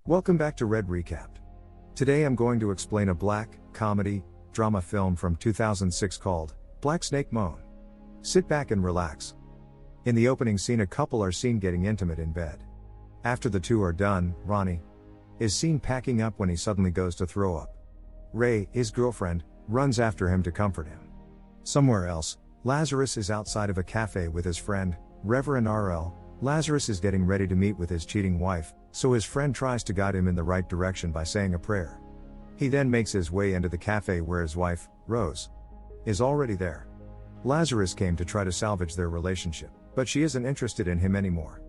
Welcome back to Red Recapped. Today I'm going to explain a black, comedy, drama film from 2006 called Black Snake Moan. Sit back and relax. In the opening scene, a couple are seen getting intimate in bed. After the two are done, Ronnie is seen packing up when he suddenly goes to throw up. Ray, his girlfriend, runs after him to comfort him. Somewhere else, Lazarus is outside of a cafe with his friend, Reverend R.L. Lazarus is getting ready to meet with his cheating wife, so his friend tries to guide him in the right direction by saying a prayer. He then makes his way into the cafe where his wife, Rose, is already there. Lazarus came to try to salvage their relationship, but she isn't interested in him anymore.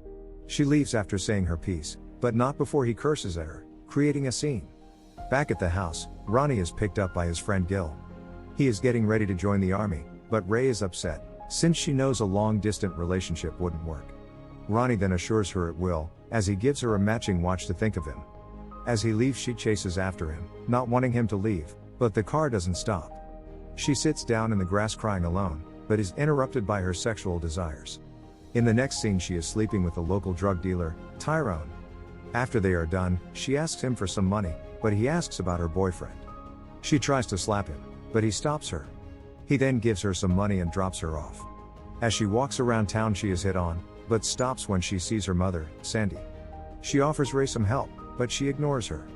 She leaves after saying her piece, but not before he curses at her, creating a scene. Back at the house, Ronnie is picked up by his friend Gil. He is getting ready to join the army, but Ray is upset, since she knows a long-distance relationship wouldn't work. Ronnie then assures her it will, as he gives her a matching watch to think of him. As he leaves, she chases after him, not wanting him to leave, but the car doesn't stop. She sits down in the grass crying alone, but is interrupted by her sexual desires. In the next scene, she is sleeping with a local drug dealer, Tyrone. After they are done, she asks him for some money, but he asks about her boyfriend. She tries to slap him, but he stops her. He then gives her some money and drops her off. As she walks around town, she is hit on, but stops when she sees her mother, Sandy. She offers Ray some help, but she ignores her.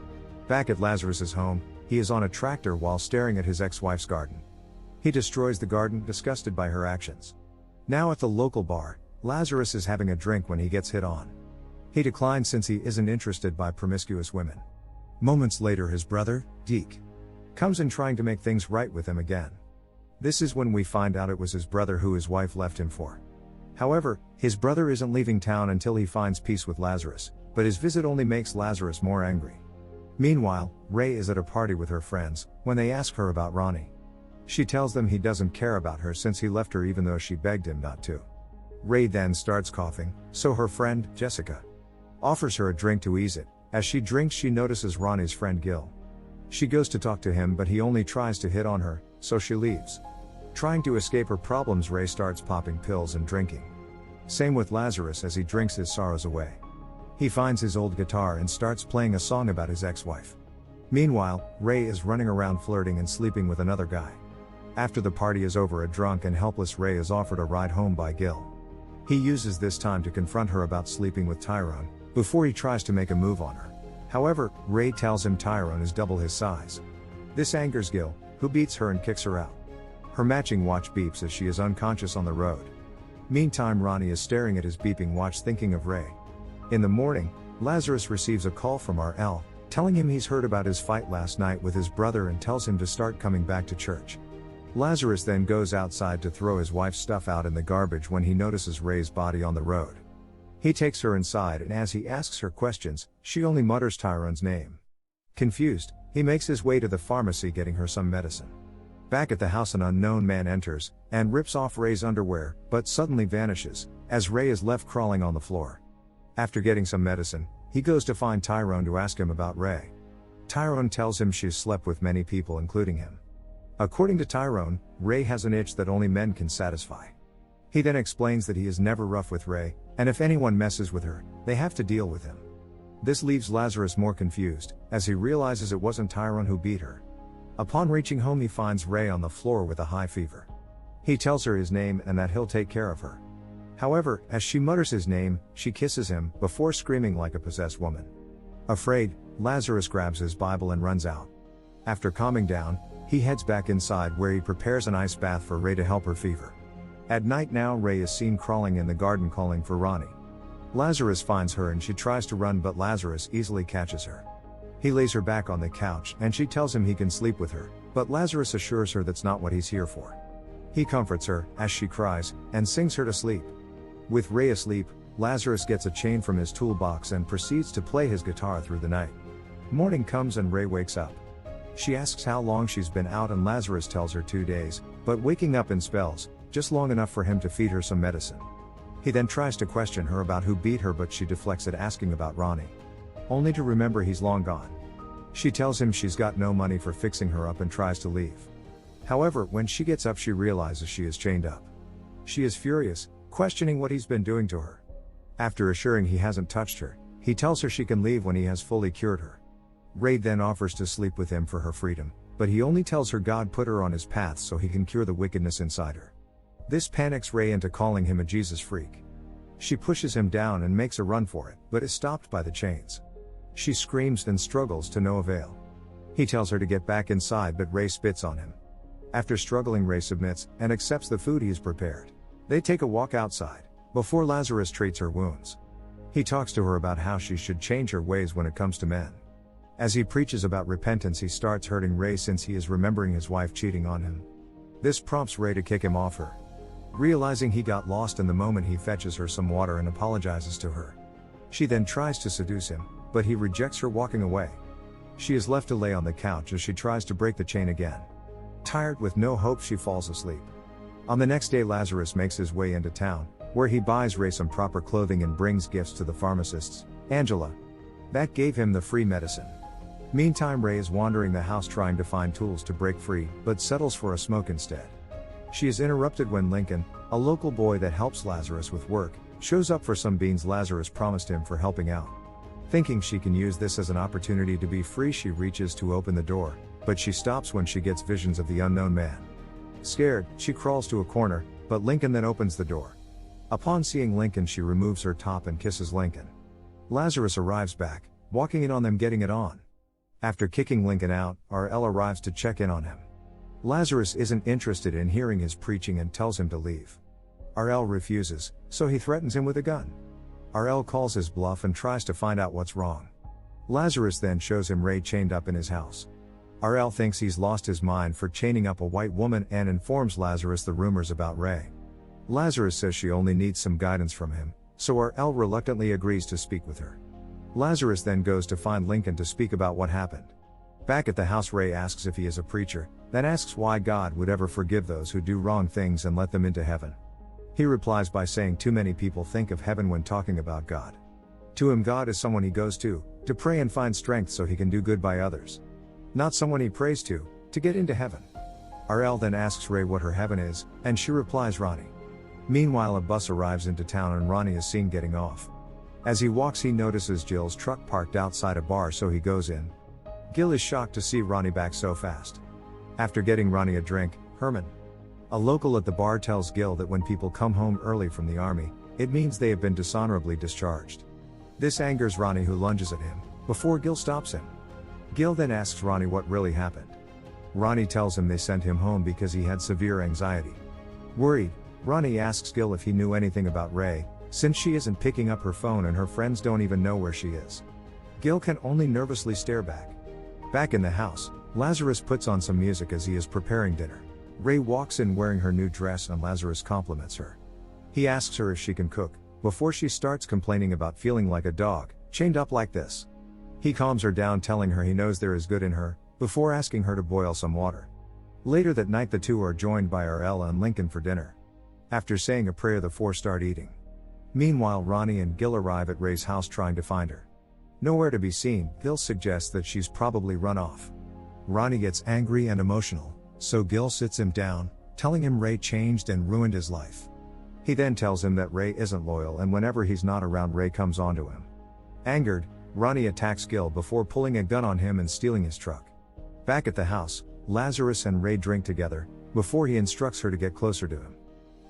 Back at Lazarus's home, he is on a tractor while staring at his ex-wife's garden. He destroys the garden, disgusted by her actions. Now at the local bar, Lazarus is having a drink when he gets hit on. He declines since he isn't interested by promiscuous women. Moments later, his brother, Deke, comes in trying to make things right with him again. This is when we find out it was his brother who his wife left him for. However, his brother isn't leaving town until he finds peace with Lazarus, but his visit only makes Lazarus more angry. Meanwhile, Ray is at a party with her friends, when they ask her about Ronnie. She tells them he doesn't care about her since he left her even though she begged him not to. Ray then starts coughing, so her friend, Jessica, offers her a drink to ease it. As she drinks, she notices Ronnie's friend Gil. She goes to talk to him, but he only tries to hit on her, so she leaves. Trying to escape her problems, Ray starts popping pills and drinking. Same with Lazarus as he drinks his sorrows away. He finds his old guitar and starts playing a song about his ex-wife. Meanwhile, Ray is running around flirting and sleeping with another guy. After the party is over, a drunk and helpless Ray is offered a ride home by Gil. He uses this time to confront her about sleeping with Tyrone, before he tries to make a move on her. However, Ray tells him Tyrone is double his size. This angers Gil, who beats her and kicks her out. Her matching watch beeps as she is unconscious on the road. Meantime, Ronnie is staring at his beeping watch thinking of Ray. In the morning, Lazarus receives a call from R.L., telling him he's heard about his fight last night with his brother and tells him to start coming back to church. Lazarus then goes outside to throw his wife's stuff out in the garbage when he notices Ray's body on the road. He takes her inside, and as he asks her questions, she only mutters Tyrone's name. Confused, he makes his way to the pharmacy getting her some medicine. Back at the house, an unknown man enters, and rips off Ray's underwear, but suddenly vanishes, as Ray is left crawling on the floor. After getting some medicine, he goes to find Tyrone to ask him about Ray. Tyrone tells him she's slept with many people including him. According to Tyrone, Ray has an itch that only men can satisfy. He then explains that he is never rough with Ray, and if anyone messes with her, they have to deal with him. This leaves Lazarus more confused, as he realizes it wasn't Tyrone who beat her. Upon reaching home, he finds Ray on the floor with a high fever. He tells her his name and that he'll take care of her. However, as she mutters his name, she kisses him, before screaming like a possessed woman. Afraid, Lazarus grabs his Bible and runs out. After calming down, he heads back inside where he prepares an ice bath for Ray to help her fever. At night now, Ray is seen crawling in the garden calling for Ronnie. Lazarus finds her and she tries to run, but Lazarus easily catches her. He lays her back on the couch and she tells him he can sleep with her, but Lazarus assures her that's not what he's here for. He comforts her, as she cries, and sings her to sleep. With Ray asleep, Lazarus gets a chain from his toolbox and proceeds to play his guitar through the night. Morning comes and Ray wakes up. She asks how long she's been out and Lazarus tells her 2 days, but waking up in spells, just long enough for him to feed her some medicine. He then tries to question her about who beat her, but she deflects it, asking about Ronnie, only to remember he's long gone. She tells him she's got no money for fixing her up and tries to leave. However, when she gets up, she realizes she is chained up. She is furious, questioning what he's been doing to her. After assuring he hasn't touched her, He tells her she can leave when he has fully cured her. Ray then offers to sleep with him for her freedom, but he only tells her God put her on his path so he can cure the wickedness inside her. This panics Ray into calling him a Jesus freak. She pushes him down and makes a run for it, but is stopped by the chains. She screams and struggles to no avail. He tells her to get back inside, but Ray spits on him. After struggling, Ray submits and accepts the food he has prepared. They take a walk outside, before Lazarus treats her wounds. He talks to her about how she should change her ways when it comes to men. As he preaches about repentance, he starts hurting Ray since he is remembering his wife cheating on him. This prompts Ray to kick him off her. Realizing he got lost in the moment, he fetches her some water and apologizes to her. She then tries to seduce him, but he rejects her, walking away. She is left to lay on the couch as she tries to break the chain again. Tired with no hope, she falls asleep. On the next day, Lazarus makes his way into town, where he buys Ray some proper clothing and brings gifts to the pharmacist's, Angela. That gave him the free medicine. Meantime, Ray is wandering the house trying to find tools to break free, but settles for a smoke instead. She is interrupted when Lincoln, a local boy that helps Lazarus with work, shows up for some beans Lazarus promised him for helping out. Thinking she can use this as an opportunity to be free, she reaches to open the door, but she stops when she gets visions of the unknown man. Scared, she crawls to a corner, but Lincoln then opens the door. Upon seeing Lincoln, she removes her top and kisses Lincoln. Lazarus arrives back, walking in on them getting it on. After kicking Lincoln out, RL arrives to check in on him. Lazarus isn't interested in hearing his preaching and tells him to leave. RL refuses, so he threatens him with a gun. RL calls his bluff and tries to find out what's wrong. Lazarus then shows him Ray chained up in his house. RL thinks he's lost his mind for chaining up a white woman and informs Lazarus the rumors about Ray. Lazarus says she only needs some guidance from him, so RL reluctantly agrees to speak with her. Lazarus then goes to find Lincoln to speak about what happened. Back at the house, Ray asks if he is a preacher, then asks why God would ever forgive those who do wrong things and let them into heaven. He replies by saying too many people think of heaven when talking about God. To him, God is someone he goes to pray and find strength so he can do good by others. Not someone he prays to get into heaven. RL then asks Ray what her heaven is, and she replies Ronnie. Meanwhile, a bus arrives into town and Ronnie is seen getting off. As he walks, he notices Jill's truck parked outside a bar, so he goes in. Gil is shocked to see Ronnie back so fast. After getting Ronnie a drink, Herman, a local at the bar, tells Gil that when people come home early from the army, it means they have been dishonorably discharged. This angers Ronnie, who lunges at him, before Gil stops him. Gil then asks Ronnie what really happened. Ronnie tells him they sent him home because he had severe anxiety. Worried, Ronnie asks Gil if he knew anything about Ray, since she isn't picking up her phone and her friends don't even know where she is. Gil can only nervously stare back. Back in the house, Lazarus puts on some music as he is preparing dinner. Ray walks in wearing her new dress and Lazarus compliments her. He asks her if she can cook, before she starts complaining about feeling like a dog, chained up like this. He calms her down, telling her he knows there is good in her, before asking her to boil some water. Later that night, the two are joined by RL and Lincoln for dinner. After saying a prayer, the four start eating. Meanwhile, Ronnie and Gil arrive at Ray's house trying to find her. Nowhere to be seen, Gil suggests that she's probably run off. Ronnie gets angry and emotional, so Gil sits him down, telling him Ray changed and ruined his life. He then tells him that Ray isn't loyal, and whenever he's not around, Ray comes onto him. Angered, Ronnie attacks Gil before pulling a gun on him and stealing his truck. Back at the house, Lazarus and Ray drink together, before he instructs her to get closer to him.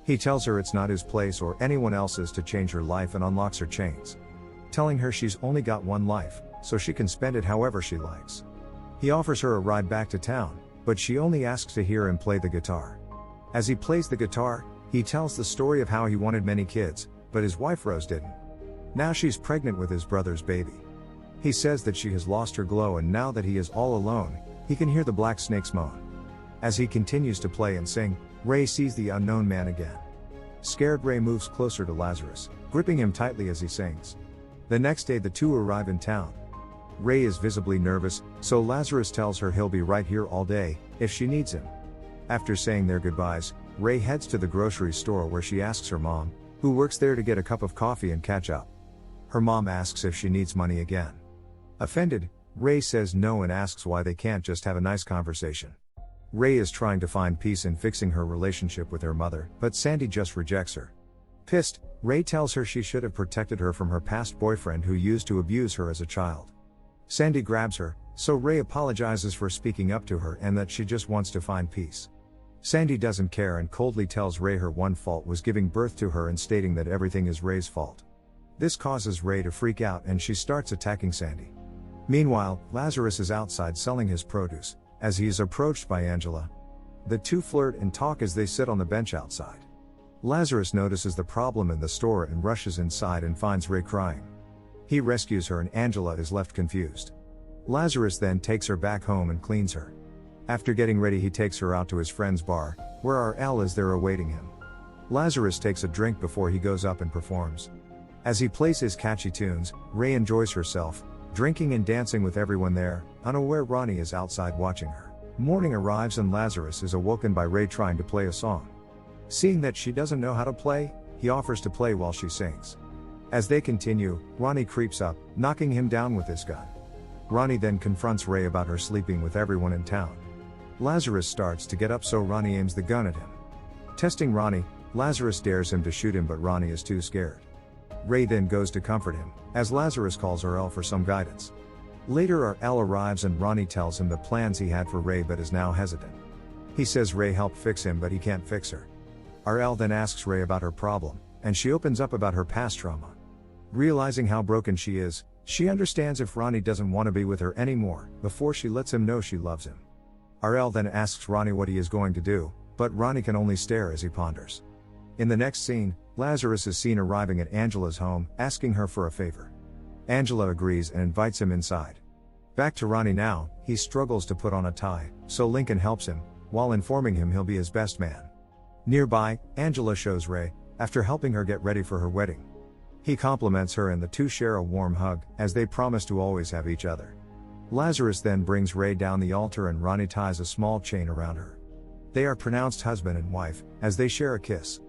He tells her it's not his place or anyone else's to change her life and unlocks her chains. Telling her she's only got one life, so she can spend it however she likes. He offers her a ride back to town, but she only asks to hear him play the guitar. As he plays the guitar, he tells the story of how he wanted many kids, but his wife Rose didn't. Now she's pregnant with his brother's baby. He says that she has lost her glow, and now that he is all alone, he can hear the Black Snake's moan. As he continues to play and sing, Ray sees the unknown man again. Scared, Ray moves closer to Lazarus, gripping him tightly as he sings. The next day, the two arrive in town. Ray is visibly nervous, so Lazarus tells her he'll be right here all day, if she needs him. After saying their goodbyes, Ray heads to the grocery store, where she asks her mom, who works there, to get a cup of coffee and catch up. Her mom asks if she needs money again. Offended, Ray says no and asks why they can't just have a nice conversation. Ray is trying to find peace in fixing her relationship with her mother, but Sandy just rejects her. Pissed, Ray tells her she should have protected her from her past boyfriend who used to abuse her as a child. Sandy grabs her, so Ray apologizes for speaking up to her and that she just wants to find peace. Sandy doesn't care and coldly tells Ray her one fault was giving birth to her and stating that everything is Ray's fault. This causes Ray to freak out and she starts attacking Sandy. Meanwhile, Lazarus is outside selling his produce, as he is approached by Angela. The two flirt and talk as they sit on the bench outside. Lazarus notices the problem in the store and rushes inside and finds Ray crying. He rescues her and Angela is left confused. Lazarus then takes her back home and cleans her. After getting ready he takes her out to his friend's bar, where our L is there awaiting him. Lazarus takes a drink before he goes up and performs. As he plays his catchy tunes, Ray enjoys herself, drinking and dancing with everyone there, unaware Ronnie is outside watching her. Morning arrives and Lazarus is awoken by Ray trying to play a song. Seeing that she doesn't know how to play, he offers to play while she sings. As they continue, Ronnie creeps up, knocking him down with his gun. Ronnie then confronts Ray about her sleeping with everyone in town. Lazarus starts to get up so Ronnie aims the gun at him. Testing Ronnie, Lazarus dares him to shoot him but Ronnie is too scared. Ray then goes to comfort him, as Lazarus calls RL for some guidance. Later RL arrives and Ronnie tells him the plans he had for Ray but is now hesitant. He says Ray helped fix him but he can't fix her. RL then asks Ray about her problem, and she opens up about her past trauma. Realizing how broken she is, she understands if Ronnie doesn't want to be with her anymore, before she lets him know she loves him. RL then asks Ronnie what he is going to do, but Ronnie can only stare as he ponders. In the next scene, Lazarus is seen arriving at Angela's home, asking her for a favor. Angela agrees and invites him inside. Back to Ronnie now, he struggles to put on a tie, so Lincoln helps him, while informing him he'll be his best man. Nearby, Angela shows Ray, after helping her get ready for her wedding. He compliments her and the two share a warm hug, as they promise to always have each other. Lazarus then brings Ray down the altar and Ronnie ties a small chain around her. They are pronounced husband and wife, as they share a kiss.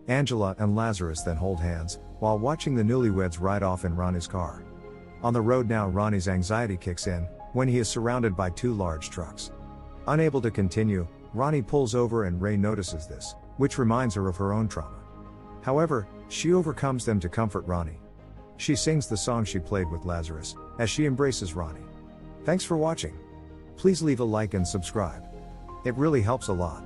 Angela and Lazarus then hold hands, while watching the newlyweds ride off in Ronnie's car. On the road now Ronnie's anxiety kicks in, when he is surrounded by two large trucks. Unable to continue, Ronnie pulls over and Ray notices this, which reminds her of her own trauma. However, she overcomes them to comfort Ronnie. She sings the song she played with Lazarus, as she embraces Ronnie. Thanks for watching. Please leave a like and subscribe. It really helps a lot.